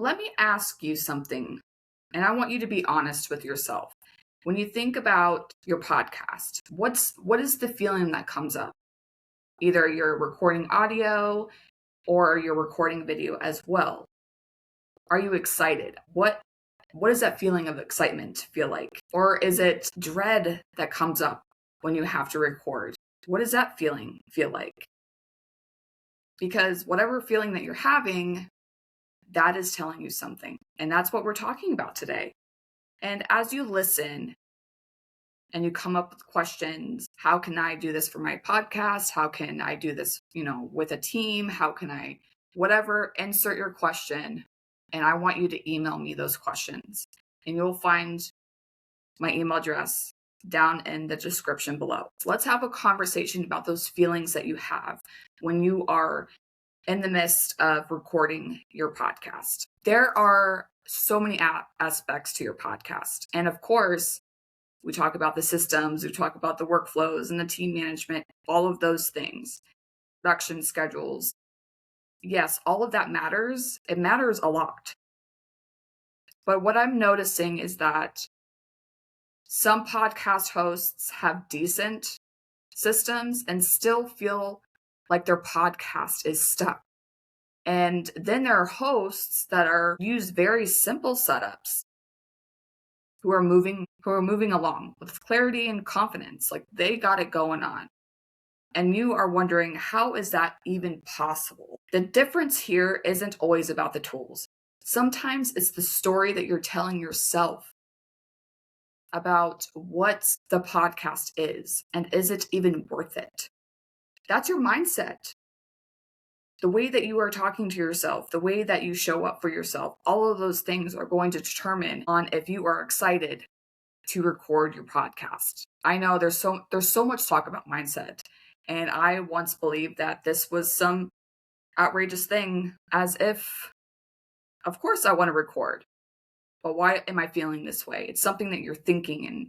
Let me ask you something, and I want you to be honest with yourself. When you think about your podcast, what is the feeling that comes up? Either you're recording audio or you're recording video as well. Are you excited? What does that feeling of excitement feel like? Or is it dread that comes up when you have to record? What does that feeling feel like? Because whatever feeling that you're having, that is telling you something. And that's what we're talking about today. And as you listen and you come up with questions, how can I do this for my podcast? How can I do this, with a team? How can I, whatever, insert your question. And I want you to email me those questions. And you'll find my email address down in the description below. Let's have a conversation about those feelings that you have when you are in the midst of recording your podcast. There are so many aspects to your podcast. And of course, we talk about the systems, we talk about the workflows and the team management, all of those things, production schedules. Yes, all of that matters. It matters a lot. But what I'm noticing is that some podcast hosts have decent systems and still feel like their podcast is stuck. And then there are hosts that use very simple setups who are moving along with clarity and confidence. Like they got it going on. And you are wondering, how is that even possible? The difference here isn't always about the tools. Sometimes it's the story that you're telling yourself about what the podcast is, and is it even worth it? That's your mindset. The way that you are talking to yourself, the way that you show up for yourself, all of those things are going to determine on if you are excited to record your podcast. I know there's so much talk about mindset, and I once believed that this was some outrageous thing, as if, of course I want to record. But why am I feeling this way? It's something that you're thinking and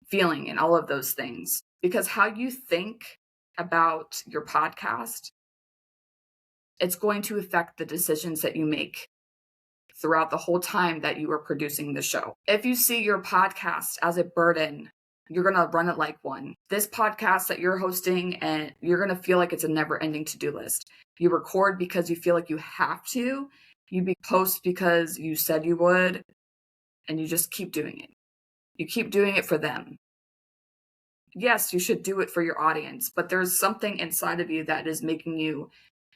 feeling and all of those things. Because how you think about your podcast, it's going to affect the decisions that you make throughout the whole time that you are producing the show. If you see your podcast as a burden, you're going to run it like one. This podcast that you're hosting, and you're going to feel like it's a never-ending to-do list. You record because you feel like you have to. You post because you said you would. And you just keep doing it. You keep doing it for them. Yes, you should do it for your audience, but there's something inside of you that is making you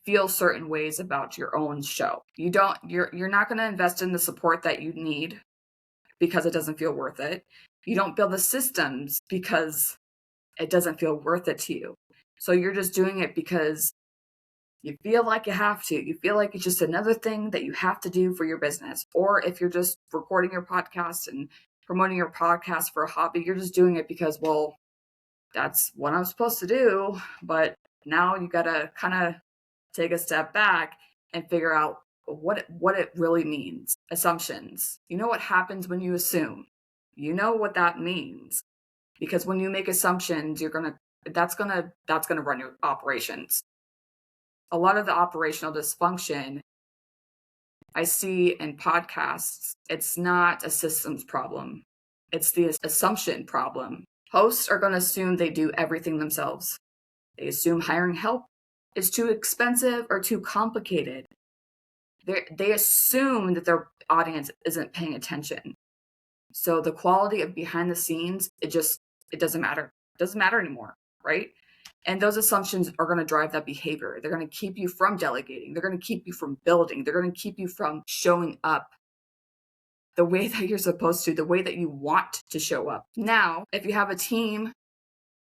feel certain ways about your own show. You're not going to invest in the support that you need because it doesn't feel worth it. You don't build the systems because it doesn't feel worth it to you. So you're just doing it because you feel like you have to. You feel like it's just another thing that you have to do for your business. Or if you're just recording your podcast and promoting your podcast for a hobby, you're just doing it because, well, that's what I'm supposed to do. But now you got to kind of take a step back and figure out what it really means. Assumptions. You know what happens when you assume. You know what that means. Because when you make assumptions, that's gonna run your operations. A lot of the operational dysfunction I see in podcasts, it's not a systems problem. It's the assumption problem. Hosts are going to assume they do everything themselves. They assume hiring help is too expensive or too complicated. They assume that their audience isn't paying attention. So the quality of behind the scenes, it doesn't matter. It doesn't matter anymore, right? And those assumptions are going to drive that behavior. They're going to keep you from delegating. They're going to keep you from building. They're going to keep you from showing up the way that you're supposed to, the way that you want to show up. Now, if you have a team,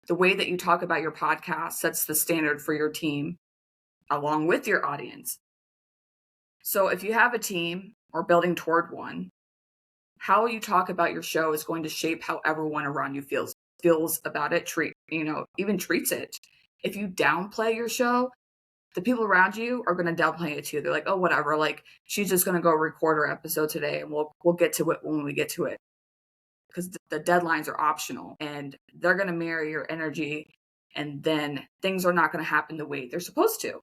the way that you talk about your podcast sets the standard for your team along with your audience. So if you have a team or building toward one, how you talk about your show is going to shape how everyone around you feels about it, even treats it. If you downplay your show, the people around you are going to downplay it too. They're like, oh, whatever. Like, she's just going to go record her episode today and we'll get to it when we get to it. Because the deadlines are optional and they're going to mirror your energy, and then things are not going to happen the way they're supposed to.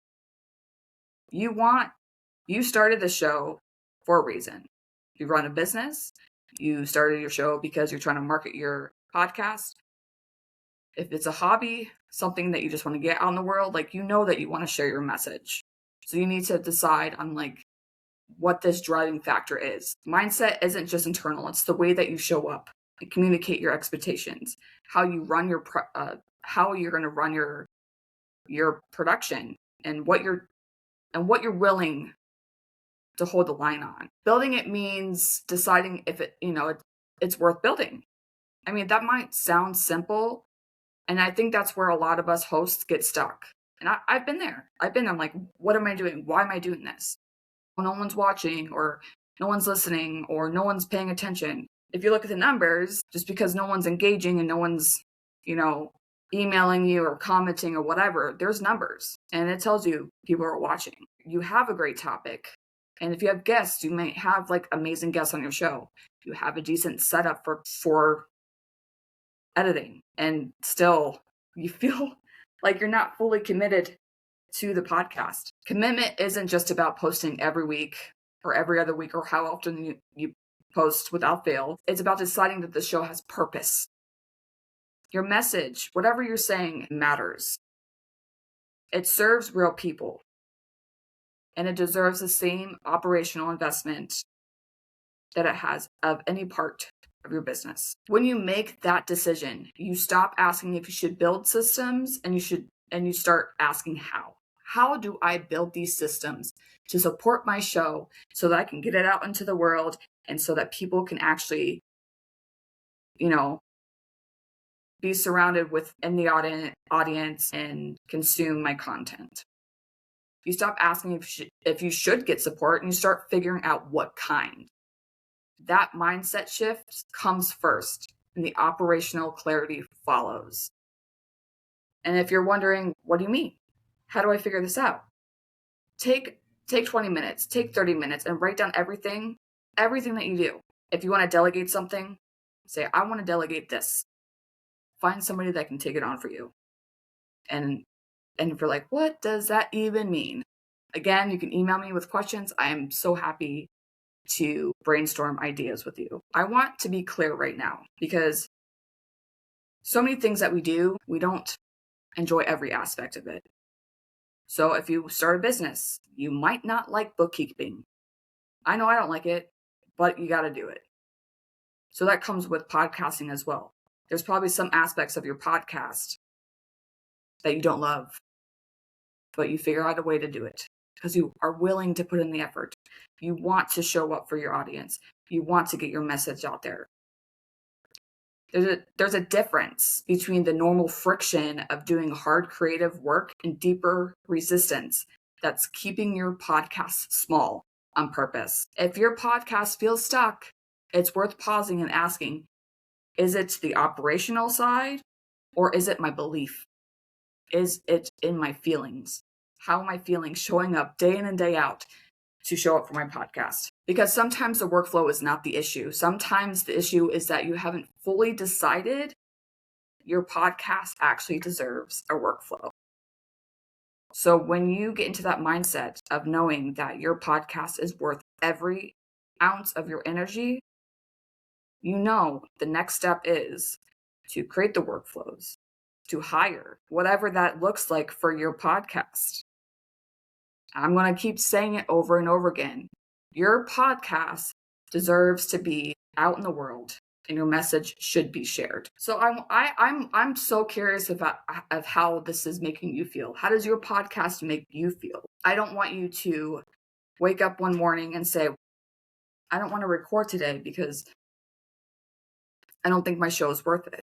You started the show for a reason. You run a business, you started your show because you're trying to market your podcast. If it's a hobby, something that you just want to get out in the world, like, you know that you want to share your message. So you need to decide on like what this driving factor is. Mindset isn't just internal. It's the way that you show up and communicate your expectations, how you run your, how you're going to run your production, and what you're willing to hold the line on. Building it means deciding if it's worth building. I mean, that might sound simple, and I think that's where a lot of us hosts get stuck. And I've been there. I'm like, what am I doing? Why am I doing this? Well, no one's watching, or no one's listening, or no one's paying attention. If you look at the numbers, just because no one's engaging and no one's, emailing you or commenting or whatever, there's numbers, and it tells you people are watching. You have a great topic. And if you have guests, you may have like amazing guests on your show. You have a decent setup for editing, and still you feel like you're not fully committed to the podcast. Commitment isn't just about posting every week or every other week or how often you post without fail. It's about deciding that the show has purpose. Your message, whatever you're saying, matters. It serves real people, and it deserves the same operational investment that it has of any part of your business. When you make that decision, you stop asking if you should build systems, and you start asking how. How do I build these systems to support my show so that I can get it out into the world, and so that people can actually, be surrounded in the audience and consume my content? You stop asking if you should get support, and you start figuring out what kind. That mindset shift comes first, and the operational clarity follows. And if you're wondering, what do you mean? How do I figure this out? Take 20 minutes, take 30 minutes, and write down everything that you do. If you want to delegate something, say, I want to delegate this. Find somebody that can take it on for you. And if you're like, what does that even mean? Again, you can email me with questions. I am so happy to brainstorm ideas with you. I want to be clear right now, because so many things that we do, we don't enjoy every aspect of it. So if you start a business, you might not like bookkeeping. I know I don't like it, but you got to do it. So that comes with podcasting as well. There's probably some aspects of your podcast that you don't love, but you figure out a way to do it because you are willing to put in the effort. You want to show up for your audience. You want to get your message out there. There's a difference between the normal friction of doing hard creative work and deeper resistance that's keeping your podcast small on purpose. If your podcast feels stuck, it's worth pausing and asking, is it the operational side, or is it my belief? Is it in my feelings? How am I feeling showing up day in and day out to show up for my podcast? Because sometimes the workflow is not the issue. Sometimes the issue is that you haven't fully decided your podcast actually deserves a workflow. So when you get into that mindset of knowing that your podcast is worth every ounce of your energy, the next step is to create the workflows, to hire, whatever that looks like for your podcast. I'm going to keep saying it over and over again. Your podcast deserves to be out in the world, and your message should be shared. So I'm so curious of how this is making you feel. How does your podcast make you feel? I don't want you to wake up one morning and say, I don't want to record today because I don't think my show is worth it.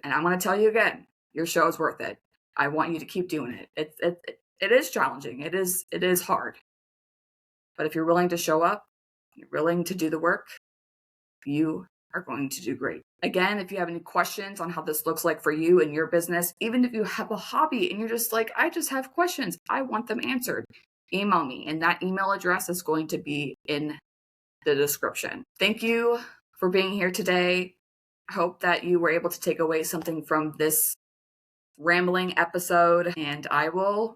And I'm going to tell you again, your show is worth it. I want you to keep doing it. It is challenging. It is hard. But if you're willing to show up, you're willing to do the work, you are going to do great. Again, if you have any questions on how this looks like for you and your business, even if you have a hobby and you're just like, I just have questions, I want them answered, email me. And that email address is going to be in the description. Thank you for being here today. I hope that you were able to take away something from this rambling episode, and I will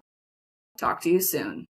talk to you soon.